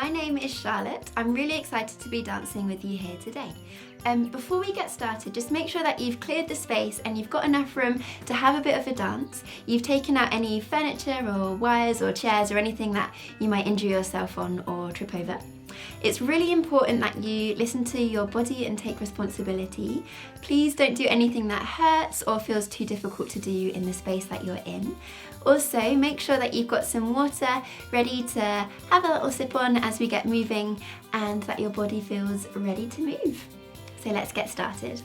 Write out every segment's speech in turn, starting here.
my name is Charlotte. I'm really excited to be dancing with you here today. Before we get started, just make sure that you've cleared the space and you've got enough room to have a bit of a dance. You've taken out any furniture or wires or chairs or anything that you might injure yourself on or trip over. It's really important that you listen to your body and take responsibility. Please don't do anything that hurts or feels too difficult to do in the space that you're in. Also, make sure that you've got some water ready to have a little sip on as we get moving and that your body feels ready to move. So let's get started.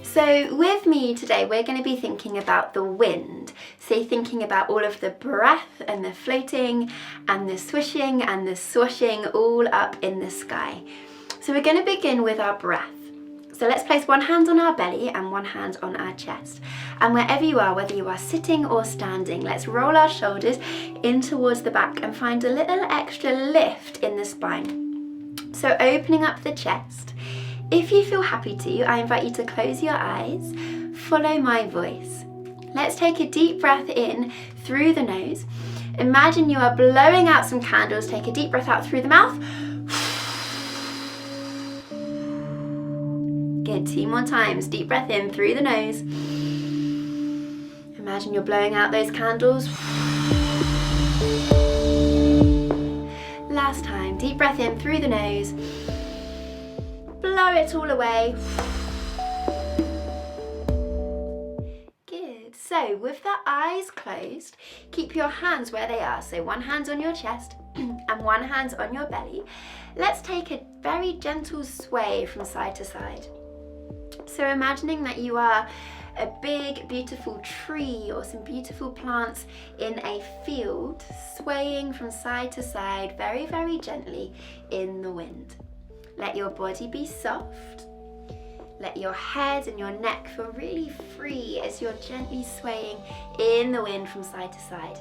So with me today, we're going to be thinking about the wind. So thinking about all of the breath and the floating and the swishing and the swooshing all up in the sky. So we're going to begin with our breath. So let's place one hand on our belly and one hand on our chest. And wherever you are, whether you are sitting or standing, let's roll our shoulders in towards the back and find a little extra lift in the spine. So opening up the chest. If you feel happy to, I invite you to close your eyes, follow my voice. Let's take a deep breath in through the nose. Imagine you are blowing out some candles. Take a deep breath out through the mouth. Good, 2 more times. Deep breath in through the nose. Imagine you're blowing out those candles. Last time, deep breath in through the nose. Blow it all away. Good. So with the eyes closed, keep your hands where they are. So one hand on your chest and one hand on your belly. Let's take a very gentle sway from side to side. So imagining that you are a big, beautiful tree or some beautiful plants in a field, swaying from side to side very, very gently in the wind. Let your body be soft. Let your head and your neck feel really free as you're gently swaying in the wind from side to side.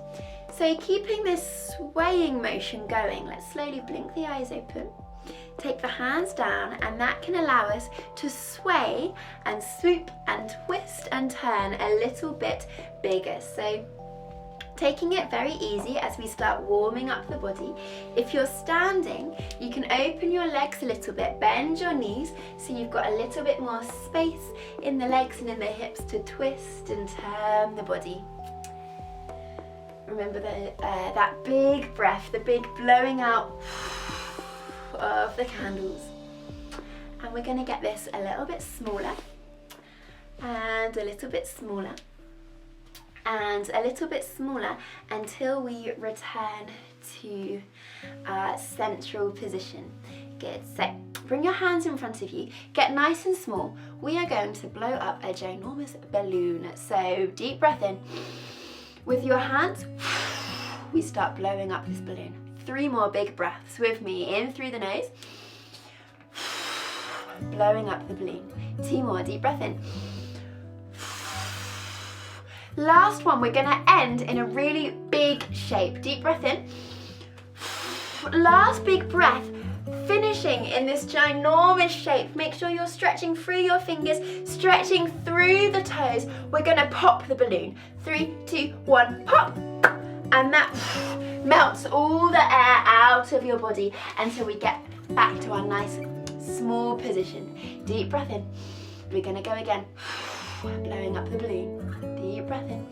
So keeping this swaying motion going, let's slowly blink the eyes open. Take the hands down, and that can allow us to sway and swoop and twist and turn a little bit bigger. So taking it very easy as we start warming up the body. If you're standing, you can open your legs a little bit, bend your knees so you've got a little bit more space in the legs and in the hips to twist and turn the body. Remember that big breath, the big blowing out of the candles. And we're going to get this a little bit smaller and a little bit smaller and a little bit smaller until we return to our central position. Good. So bring your hands in front of you, get nice and small. We are going to blow up a ginormous balloon. So deep breath in. With your hands, we start blowing up this balloon. 3 more big breaths with me, in through the nose, blowing up the balloon. 2 more, deep breath in. Last one, we're gonna end in a really big shape. Deep breath in. Last big breath, finishing in this ginormous shape. Make sure you're stretching through your fingers, stretching through the toes. We're gonna pop the balloon. 3, 2, 1, pop. And that melts all the air out of your body until we get back to our nice small position. Deep breath in. We're gonna go again. Blowing up the balloon. Deep breath in.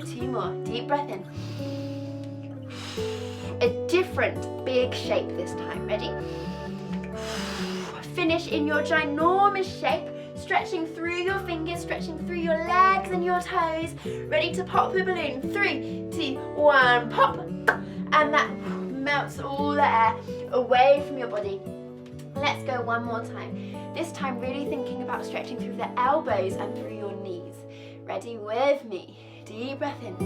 2 more. Deep breath in. A different big shape this time. Ready? Finish in your ginormous shape. Stretching through your fingers, stretching through your legs and your toes. Ready to pop the balloon. 3, 2, 1, pop. And that melts all the air away from your body. Let's go one more time. This time really thinking about stretching through the elbows and through your knees. Ready with me. Deep breath in.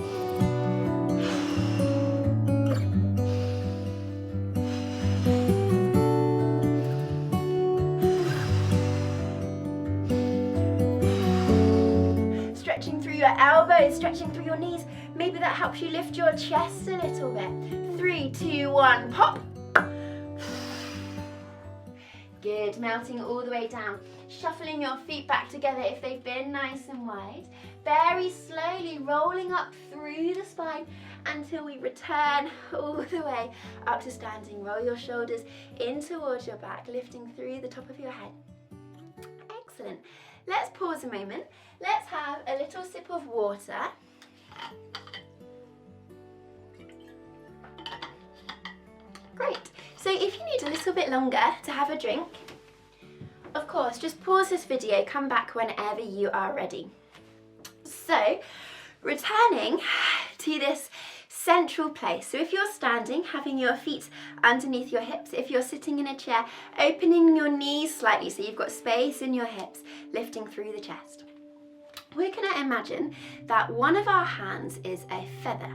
Stretching through your elbows, stretching through your knees. Maybe that helps you lift your chest a little bit. 3, 2, 1, pop. Good, melting all the way down. Shuffling your feet back together if they've been nice and wide. Very slowly rolling up through the spine until we return all the way up to standing. Roll your shoulders in towards your back, lifting through the top of your head. Excellent. Let's pause a moment. Let's have a little sip of water. Great. So if you need a little bit longer to have a drink, of course, just pause this video, come back whenever you are ready. So, returning to this central place. So if you're standing, having your feet underneath your hips. If you're sitting in a chair, opening your knees slightly so you've got space in your hips, lifting through the chest. We're going to imagine that one of our hands is a feather.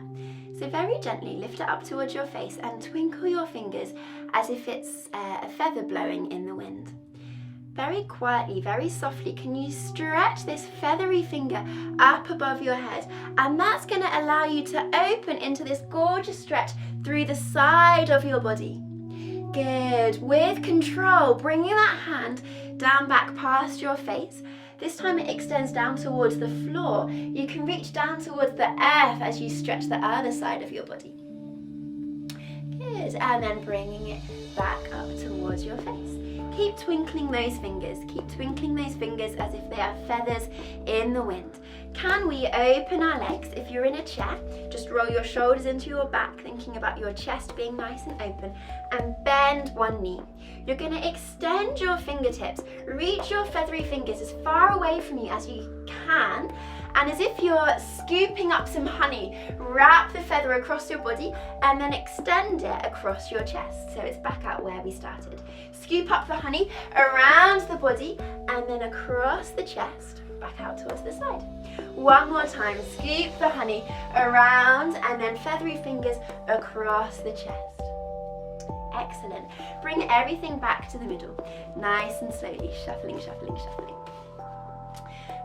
So very gently lift it up towards your face and twinkle your fingers as if it's a feather blowing in the wind. Very quietly, very softly, can you stretch this feathery finger up above your head? And that's going to allow you to open into this gorgeous stretch through the side of your body. Good. With control, bringing that hand down back past your face. This time it extends down towards the floor. You can reach down towards the earth as you stretch the other side of your body. Good. And then bringing it back up towards your face. Keep twinkling those fingers. Keep twinkling those fingers as if they are feathers in the wind. Can we open our legs? If you're in a chair, just roll your shoulders into your back, thinking about your chest being nice and open, and bend one knee. You're going to extend your fingertips, reach your feathery fingers as far away from you as you can, and as if you're scooping up some honey, wrap the feather across your body and then extend it across your chest. So it's back out where we started. Scoop up the honey around the body and then across the chest, back out towards the side. One more time, scoop the honey around and then feathery fingers across the chest. Excellent. Bring everything back to the middle. Nice and slowly, shuffling, shuffling, shuffling.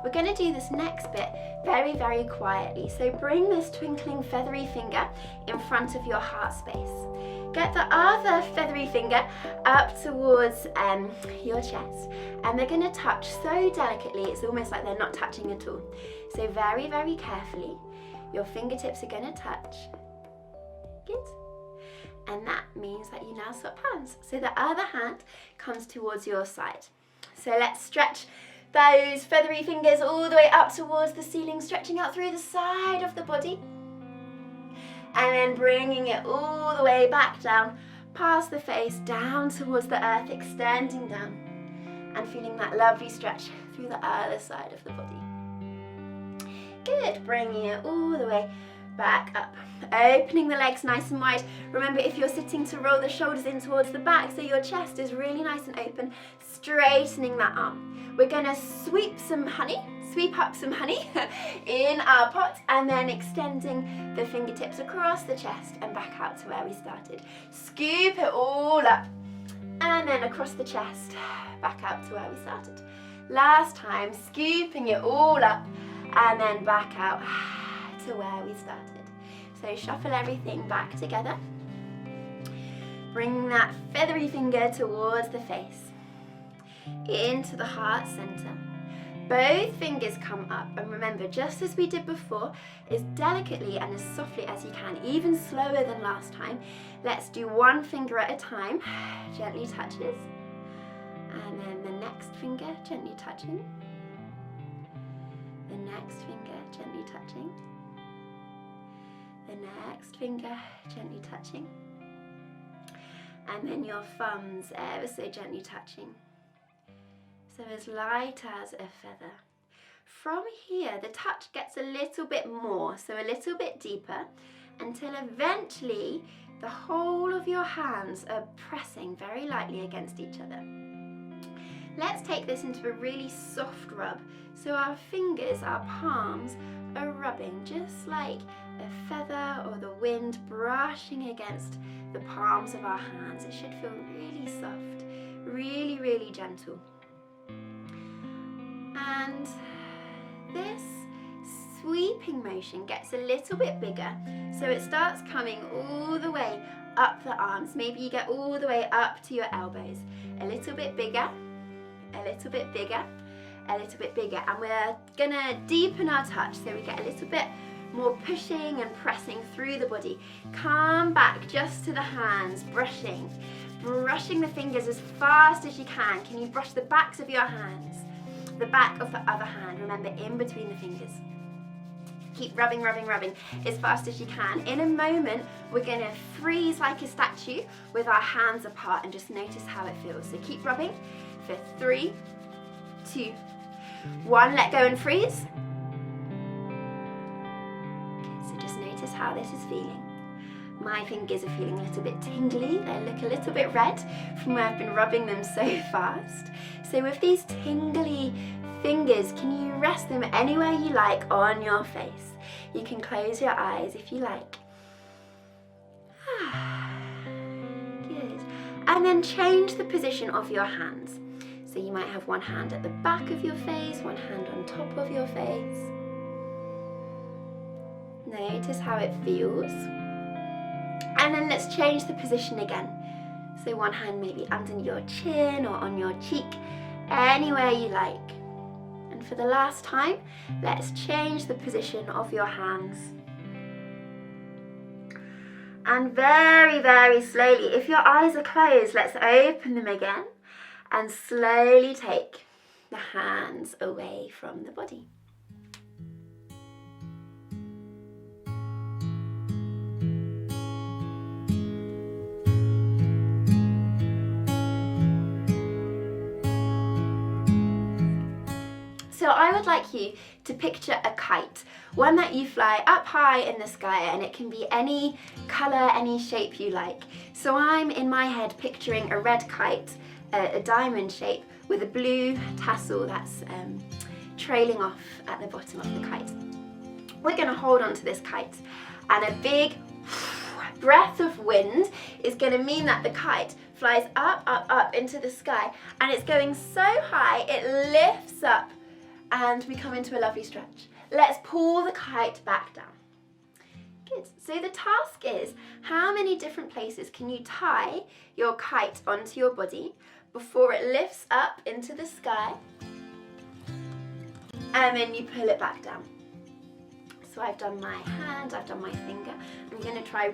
We're going to do this next bit very, very quietly. So bring this twinkling feathery finger in front of your heart space. Get the other feathery finger up towards your chest. And they're going to touch so delicately, it's almost like they're not touching at all. So very, very carefully, your fingertips are going to touch. Good. And that means that you now swap hands. So the other hand comes towards your side. So let's stretch those feathery fingers all the way up towards the ceiling, stretching out through the side of the body. And then bringing it all the way back down, past the face, down towards the earth, extending down. And feeling that lovely stretch through the other side of the body. Good, bringing it all the way back up. Opening the legs nice and wide. Remember, if you're sitting, to roll the shoulders in towards the back so your chest is really nice and open, straightening that arm. We're going to sweep up some honey in our pot and then extending the fingertips across the chest and back out to where we started. Scoop it all up and then across the chest, back out to where we started. Last time, scooping it all up and then back out to where we started. So shuffle everything back together. Bring that feathery finger towards the face, into the heart center. Both fingers come up, and remember, just as we did before, as delicately and as softly as you can, even slower than last time. Let's do one finger at a time, gently touches, and then the next finger gently touching, the next finger gently touching, the next finger gently touching, and then your thumbs ever so gently touching. So as light as a feather. From here, the touch gets a little bit more, so a little bit deeper, until eventually the whole of your hands are pressing very lightly against each other. Let's take this into a really soft rub. So our fingers, our palms, are rubbing just like a feather or the wind brushing against the palms of our hands. It should feel really soft, really, really gentle. And this sweeping motion gets a little bit bigger, so it starts coming all the way up the arms. Maybe you get all the way up to your elbows. A little bit bigger, a a little bit bigger, a little bit bigger, and we're gonna deepen our touch so we get a little bit more pushing and pressing through the body. Come back just to the hands, brushing the fingers as fast as you can. Can you brush the backs of your hands? The back of the other hand, remember, in between the fingers. Keep rubbing as fast as you can. In a moment, we're gonna freeze like a statue with our hands apart and just notice how it feels. So keep rubbing for 3, 2, 1, let go and freeze. So just notice how this is feeling. My fingers are feeling a little bit tingly. They look a little bit red from where I've been rubbing them so fast. So with these tingly fingers, can you rest them anywhere you like on your face? You can close your eyes if you like. Good. And then change the position of your hands. So you might have one hand at the back of your face, one hand on top of your face. Notice how it feels. And then let's change the position again. So one hand maybe under your chin or on your cheek, anywhere you like. And for the last time, let's change the position of your hands. And very slowly, if your eyes are closed, let's open them again and slowly take the hands away from the body. So I would like you to picture a kite, one that you fly up high in the sky, and it can be any colour, any shape you like. So I'm in my head picturing a red kite, a diamond shape with a blue tassel that's trailing off at the bottom of the kite. We're going to hold on to this kite, and a big breath of wind is going to mean that the kite flies up into the sky, and it's going so high it lifts up and we come into a lovely stretch. Let's pull the kite back down. Good. So the task is, how many different places can you tie your kite onto your body before it lifts up into the sky, and then you pull it back down? So I've done my hand, I've done my finger. I'm going to try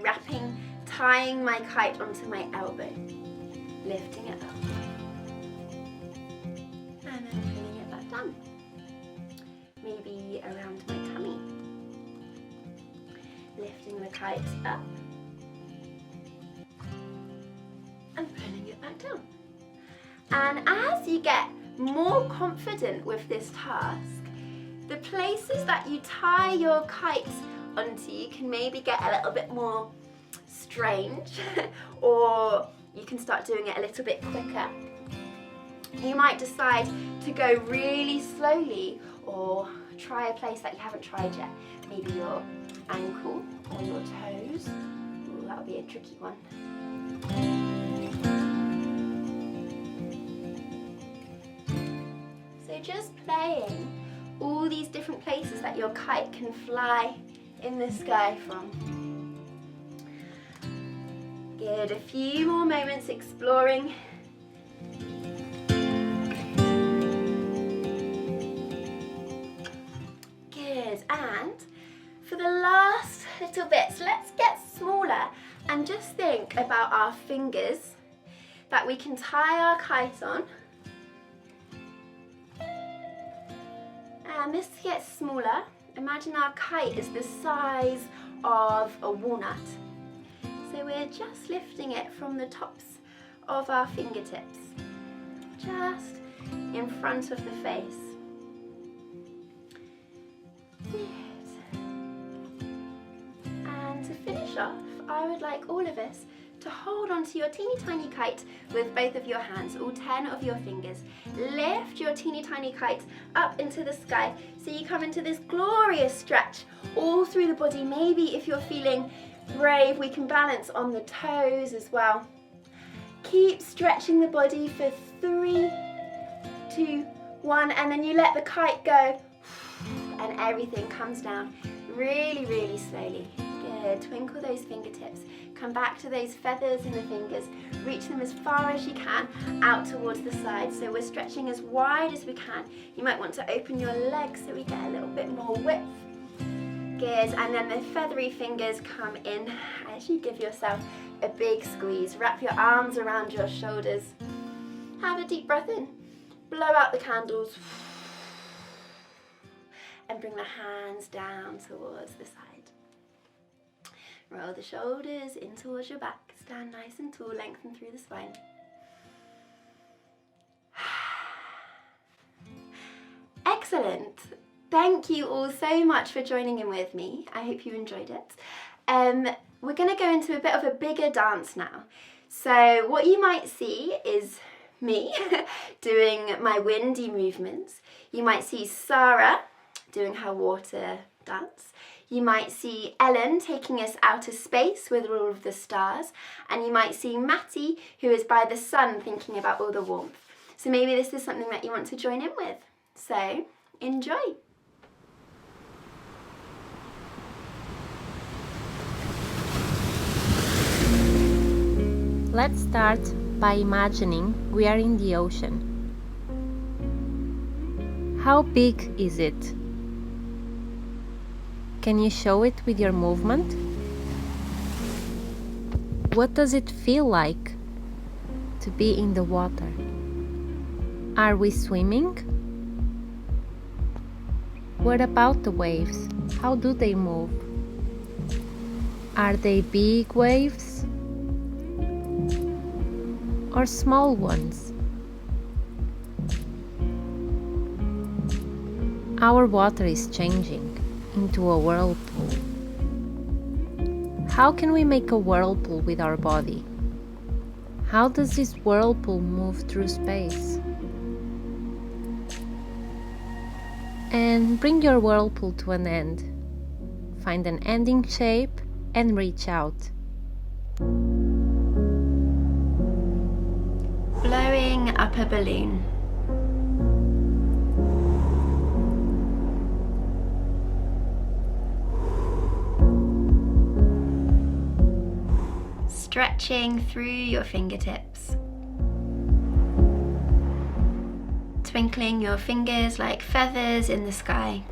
tying my kite onto my elbow, lifting it up, and then pulling it back down. Maybe around my tummy. Lifting the kite up and pulling it back down. And as you get more confident with this task, the places that you tie your kite onto, you can maybe get a little bit more strange or you can start doing it a little bit quicker. You might decide to go really slowly or try a place that you haven't tried yet. Maybe your ankle or your toes. Ooh, that'll be a tricky one. So just playing all these different places that your kite can fly in the sky from. Good, a few more moments exploring. And for the last little bits, let's get smaller and just think about our fingers that we can tie our kite on. And this gets smaller. Imagine our kite is the size of a walnut. So we're just lifting it from the tops of our fingertips, just in front of the face. Good. And to finish off, I would like all of us to hold onto your teeny tiny kite with both of your hands, all 10 of your fingers. Lift your teeny tiny kite up into the sky so you come into this glorious stretch all through the body. Maybe if you're feeling brave, we can balance on the toes as well. Keep stretching the body for 3, 2, 1, and then you let the kite go and everything comes down really, really slowly. Good. here, twinkle those fingertips. Come back to those feathers in the fingers. Reach them as far as you can out towards the side. So we're stretching as wide as we can. You might want to open your legs so we get a little bit more width. Gears, and then the feathery fingers come in as you give yourself a big squeeze. Wrap your arms around your shoulders. Have a deep breath in. Blow out the candles. And bring the hands down towards the side. Roll the shoulders in towards your back. Stand nice and tall, lengthen through the spine. Excellent. Thank you all so much for joining in with me. I hope you enjoyed it. We're going to go into a bit of a bigger dance now. So what you might see is me doing my windy movements. You might see Sarah doing her water dance. You might see Ellen taking us outer space with all of the stars. And you might see Matty, who is by the sun thinking about all the warmth. So maybe this is something that you want to join in with. So enjoy. Let's start by imagining we are in the ocean. How big is it? Can you show it with your movement? What does it feel like to be in the water? Are we swimming? What about the waves? How do they move? Are they big waves or small ones? Our water is changing into a whirlpool. How can we make a whirlpool with our body? How does this whirlpool move through space? And bring your whirlpool to an end. Find an ending shape and reach out. Blowing up a balloon. Stretching through your fingertips. Twinkling your fingers like feathers in the sky.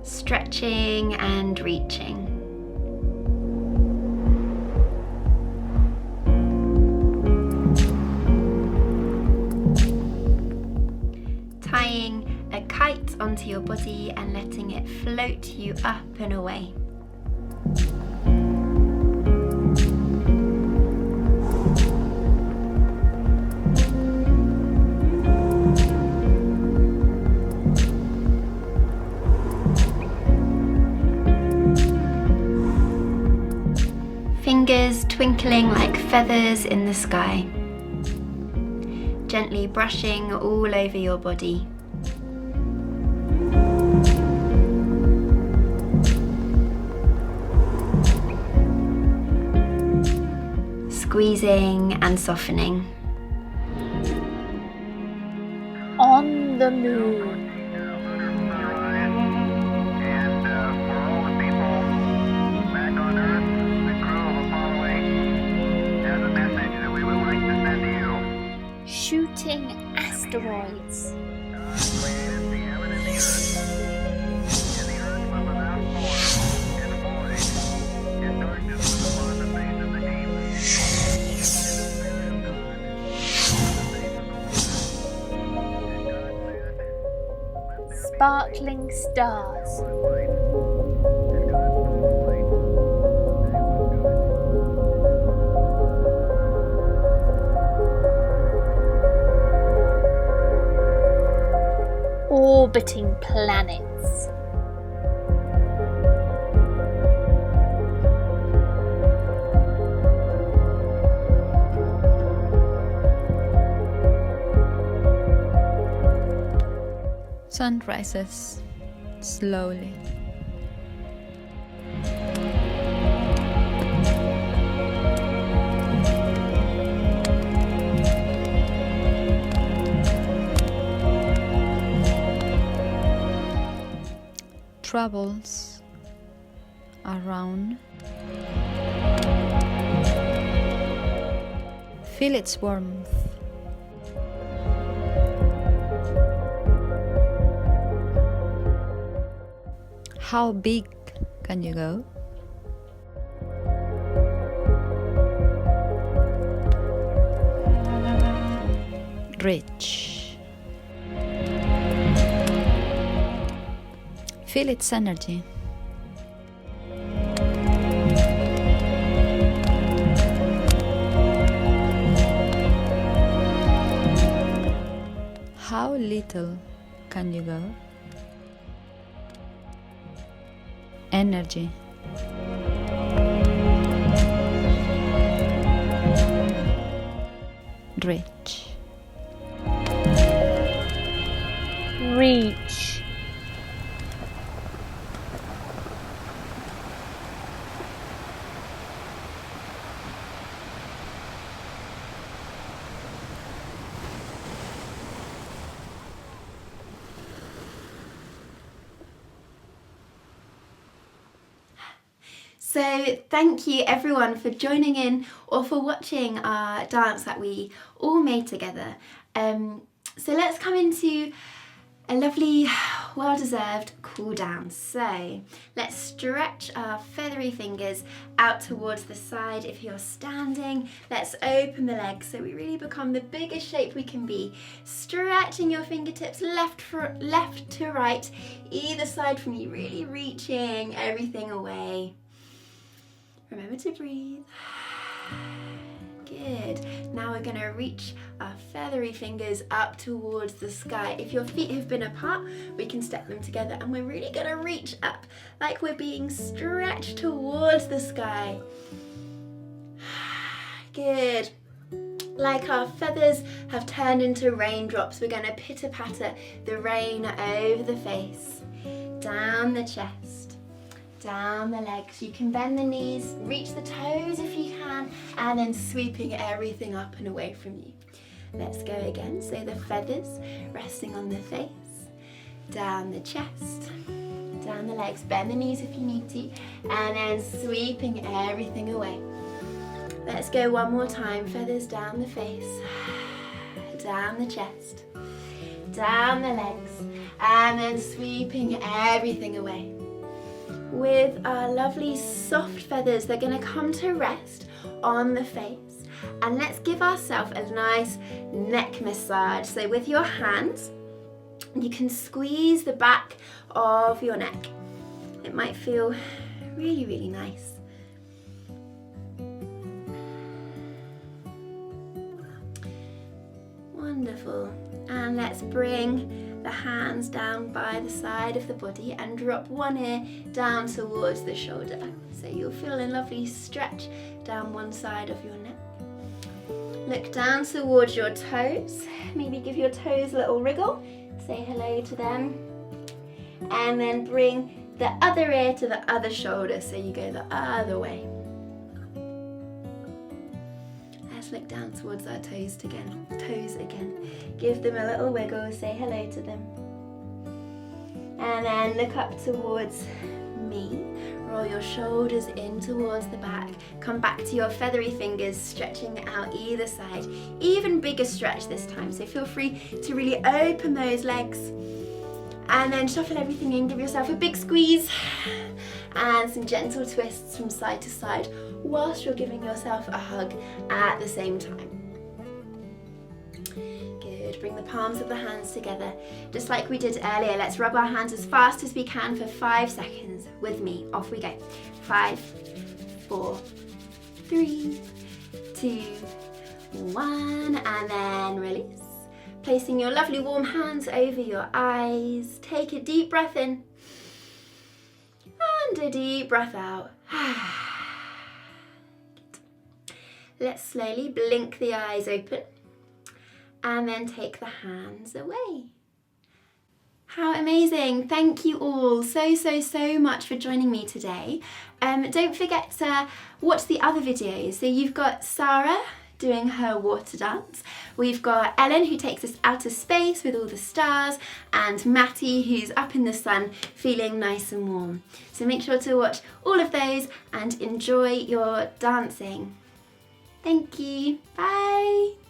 Stretching and reaching. Tying a kite onto your body and letting it float you up and away. Fingers twinkling like feathers in the sky. Gently brushing all over your body. Squeezing and softening. On the moon. Shooting asteroids. Sparkling stars. Orbiting planets. Sun rises slowly. travels around. Feel its warmth. How big can you go? Rich. Feel its energy. How little can you go? Energy. Rich. Reach. So thank you everyone for joining in or for watching our dance that we all made together. So let's come into a lovely, well-deserved cool down. So let's stretch our feathery fingers out towards the side. If you're standing, let's open the legs so we really become the biggest shape we can be. Stretching your fingertips left to right, either side from you, really reaching everything away. Remember to breathe. Good. Now we're going to reach our feathery fingers up towards the sky. If your feet have been apart, we can step them together and we're really going to reach up like we're being stretched towards the sky. Good. Like our feathers have turned into raindrops, we're going to pitter-patter the rain over the face, down the chest, down the legs. You can bend the knees, reach the toes if you can, and then sweeping everything up and away from you. Let's go again. So the feathers resting on the face, down the chest, down the legs, bend the knees if you need to, and then sweeping everything away. Let's go one more time. Feathers down the face, down the chest, down the legs, and then sweeping everything away. With our lovely soft feathers, they're going to come to rest on the face. And let's give ourselves a nice neck massage. So with your hands, you can squeeze the back of your neck. It might feel really, really nice. Wonderful. And let's bring the hands down by the side of the body and drop one ear down towards the shoulder. So you'll feel a lovely stretch down one side of your neck. Look down towards your toes. Maybe give your toes a little wriggle. Say hello to them. And then bring the other ear to the other shoulder so you go the other way. Let's look down towards our toes again. Give them a little wiggle, say hello to them. And then look up towards me. Roll your shoulders in towards the back. Come back to your feathery fingers, stretching out either side. Even bigger stretch this time, so feel free to really open those legs. And then shuffle everything in, give yourself a big squeeze and some gentle twists from side to side whilst you're giving yourself a hug at the same time. Good, bring the palms of the hands together. Just like we did earlier, let's rub our hands as fast as we can for 5 seconds with me. Off we go. 5, 4, 3, 2, 1, and then release. Placing your lovely warm hands over your eyes. Take a deep breath in and a deep breath out. Let's slowly blink the eyes open and then take the hands away. How amazing. Thank you all so much for joining me today. Don't forget to watch the other videos. So you've got Sarah doing her water dance. We've got Ellen who takes us out of space with all the stars, and Matty who's up in the sun feeling nice and warm. So make sure to watch all of those and enjoy your dancing. Thank you. Bye.